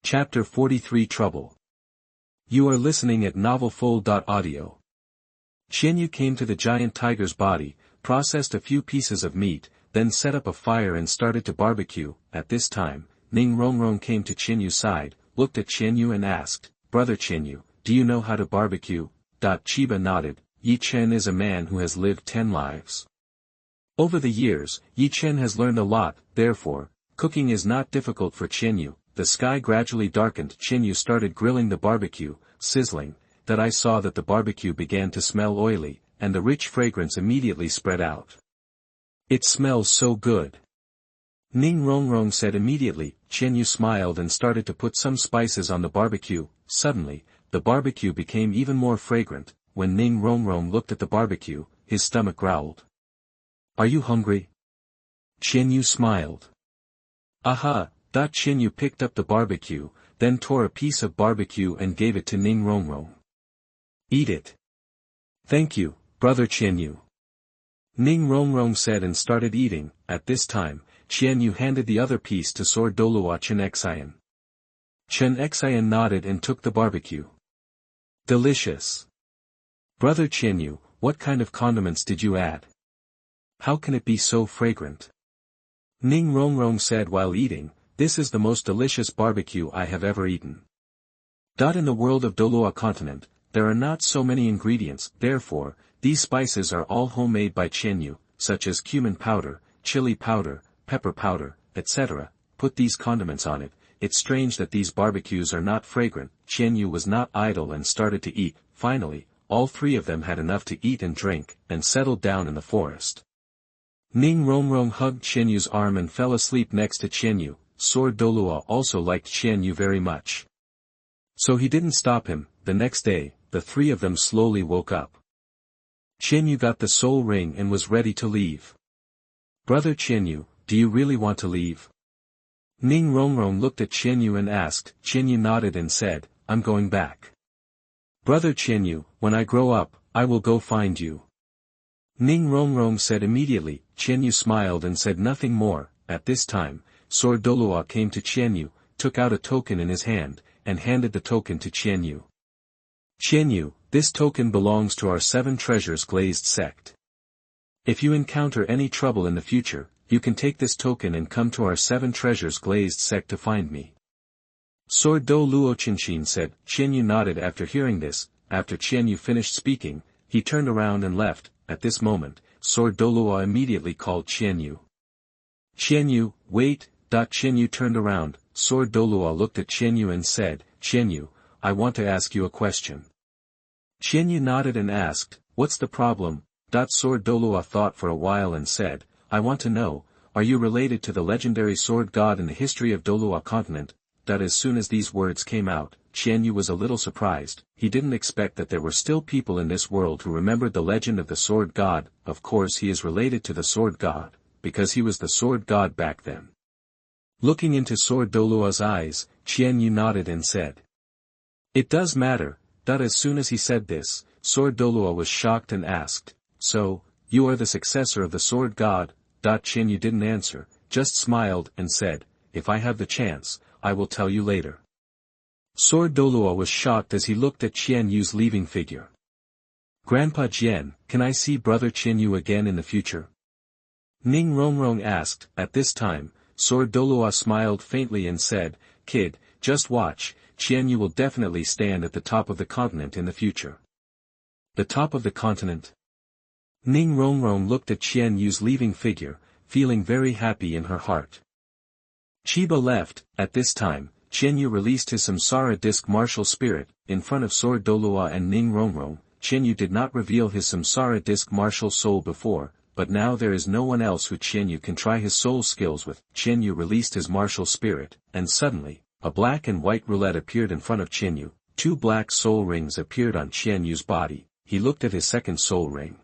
Chapter 43 Trouble. You are listening at novelfull.audio. Qianyu came to the giant tiger's body, processed a few pieces of meat, then set up a fire and started to barbecue. At this time, Ning Rongrong came to Qianyu's side, looked at Qianyu and asked, "Brother Qianyu, do you know how to barbecue?" Chiba nodded. Yi Chen is a man who has lived 10 lives. Over the years, Yi Chen has learned a lot, therefore, cooking is not difficult for Qianyu. The sky gradually darkened. Qianyu started grilling the barbecue, sizzling, that I saw that the barbecue began to smell oily, and the rich fragrance immediately spread out. "It smells so good," Ning Rongrong said immediately. Qianyu smiled and started to put some spices on the barbecue. Suddenly, the barbecue became even more fragrant. When Ning Rongrong looked at the barbecue, his stomach growled. "Are you hungry?" Qianyu smiled. "Aha." Qianyu picked up the barbecue, then tore a piece of barbecue and gave it to Ning Rongrong. "Eat it." "Thank you, brother Qianyu," Ning Rongrong said and started eating. At this time, Qianyu handed the other piece to Sword Douluo Qian. Qian nodded and took the barbecue. "Delicious." "Brother Qianyu, what kind of condiments did you add? How can it be so fragrant?" Ning Rongrong said while eating, "This is the most delicious barbecue I have ever eaten." In the world of Douluo Continent, there are not so many ingredients, therefore, these spices are all homemade by Qianyu, such as cumin powder, chili powder, pepper powder, etc. Put these condiments on it. It's strange that these barbecues are not fragrant. Qianyu was not idle and started to eat. Finally, all 3 of them had enough to eat and drink, and settled down in the forest. Ning Rongrong hugged Qianyu's arm and fell asleep next to Qianyu. Sword Douluo also liked Qianyu very much. So he didn't stop him. The next day, the 3 of them slowly woke up. Qianyu got the soul ring and was ready to leave. "Brother Qianyu, do you really want to leave?" Ning Rongrong looked at Qianyu and asked. Qianyu nodded and said, "I'm going back." "Brother Qianyu, when I grow up, I will go find you," Ning Rongrong said immediately. Qianyu smiled and said nothing more. At this time, Sword Douluo came to Qianyu, took out a token in his hand, and handed the token to Qianyu. "Qianyu, this token belongs to our 7 treasures glazed sect. If you encounter any trouble in the future, you can take this token and come to our 7 treasures glazed sect to find me." Sword Douluo Qianxin said. Qianyu nodded after hearing this. After Qianyu finished speaking, he turned around and left. At this moment, Sword Douluo immediately called Qianyu. "Qianyu, wait." Qianyu turned around. Sword Douluo looked at Qianyu and said, "Qianyu, I want to ask you a question." Qianyu nodded and asked, "What's the problem?" Sword Douluo thought for a while and said, "I want to know, are you related to the legendary sword god in the history of Douluo Continent?" As soon as these words came out, Qianyu was a little surprised. He didn't expect that there were still people in this world who remembered the legend of the sword god. Of course he is related to the sword god, because he was the sword god back then. Looking into Sword Douluo's eyes, Qianyu nodded and said, "It does matter." As soon as he said this, Sword Douluo was shocked and asked, "So, you are the successor of the sword god?" Qianyu didn't answer, just smiled and said, "If I have the chance, I will tell you later." Sword Douluo was shocked as he looked at Qianyu's leaving figure. "Grandpa Jian, can I see brother Qianyu again in the future?" Ning Rongrong asked. At this time, Sword Douluo smiled faintly and said, "Kid, just watch, Qianyu will definitely stand at the top of the continent in the future." "The top of the continent?" Ning Rongrong looked at Qianyu's leaving figure, feeling very happy in her heart. Chiba left. At this time, Qianyu released his samsara disc martial spirit. In front of Sword Douluo and Ning Rongrong, Qianyu did not reveal his samsara disc martial soul before, but now there is no one else who Qianyu can try his soul skills with. Qianyu released his martial spirit, and suddenly, a black and white roulette appeared in front of Qianyu. 2 black soul rings appeared on Qianyu's body. He looked at his second soul ring.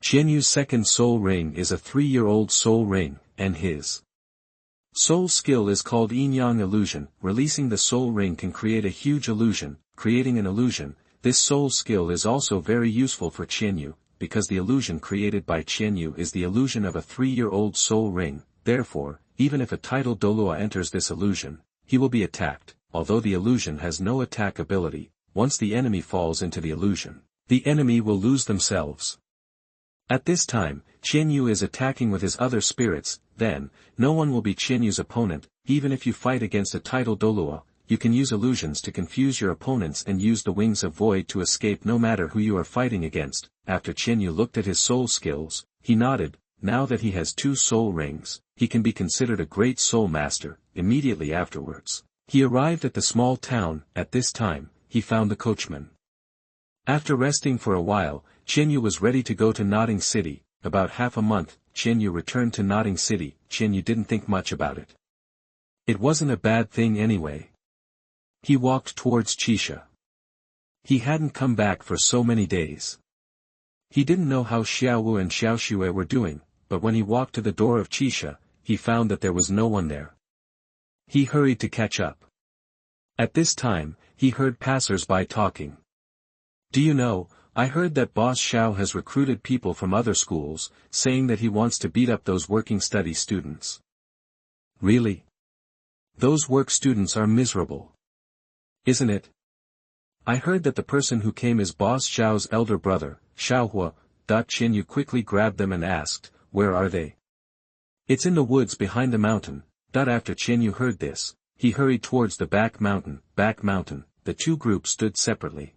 Qianyu's second soul ring is a 3-year-old soul ring, and his soul skill is called Yin-Yang Illusion. Releasing the soul ring can create a huge illusion. Creating an illusion, this soul skill is also very useful for Qianyu, because the illusion created by Qianyu is the illusion of a 3-year-old soul ring. Therefore, even if a titled Douluo enters this illusion, he will be attacked. although the illusion has no attack ability, once the enemy falls into the illusion, the enemy will lose themselves. At this time, Qianyu is attacking with his other spirits, then, no one will be Qianyu's opponent. Even if you fight against a title Douluo, you can use illusions to confuse your opponents and use the wings of void to escape no matter who you are fighting against. After Qianyu looked at his soul skills, he nodded. Now that he has 2 soul rings, he can be considered a great soul master. Immediately afterwards, he arrived at the small town. At this time, he found the coachman. After resting for a while, Qianyu was ready to go to Nodding City. About half a month, Qianyu returned to Nodding City. Qianyu didn't think much about it. It wasn't a bad thing anyway. He walked towards Qisha. He hadn't come back for so many days. He didn't know how Xiaowu and Xiaoxue were doing, but when he walked to the door of Qisha, he found that there was no one there. He hurried to catch up. At this time, he heard passers-by talking. Do you know, I heard that Boss Xiao has recruited people from other schools, saying that he wants to beat up those working study students. Really? Those work students are miserable. Isn't it? I heard that the person who came is Boss Xiao's elder brother, Xiaohua. Qianyu quickly grabbed them and asked, where are they? It's in the woods behind the mountain. After Qianyu heard this, he hurried towards the back mountain. The 2 groups stood separately.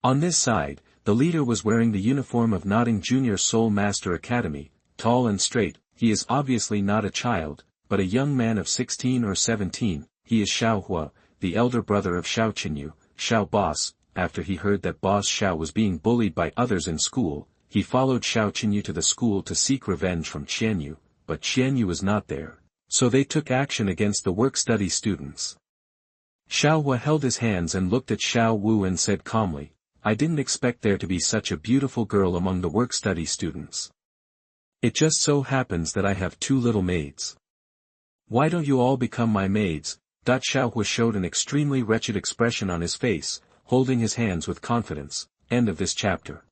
On this side, the leader was wearing the uniform of Nodding Junior Soul Master Academy, tall and straight. He is obviously not a child, but a young man of 16 or 17. He is Xiaohua, the elder brother of Xiao Qianyu, Xiao Boss. After he heard that Boss Xiao was being bullied by others in school, he followed Xiao Qianyu to the school to seek revenge from Qianyu, but Qianyu was not there, so they took action against the work-study students. Xiaohua held his hands and looked at Xiao Wu and said calmly, I didn't expect there to be such a beautiful girl among the work-study students. It just so happens that I have 2 little maids. Why don't you all become my maids? Xiaohua showed an extremely wretched expression on his face, holding his hands with confidence. End of this chapter.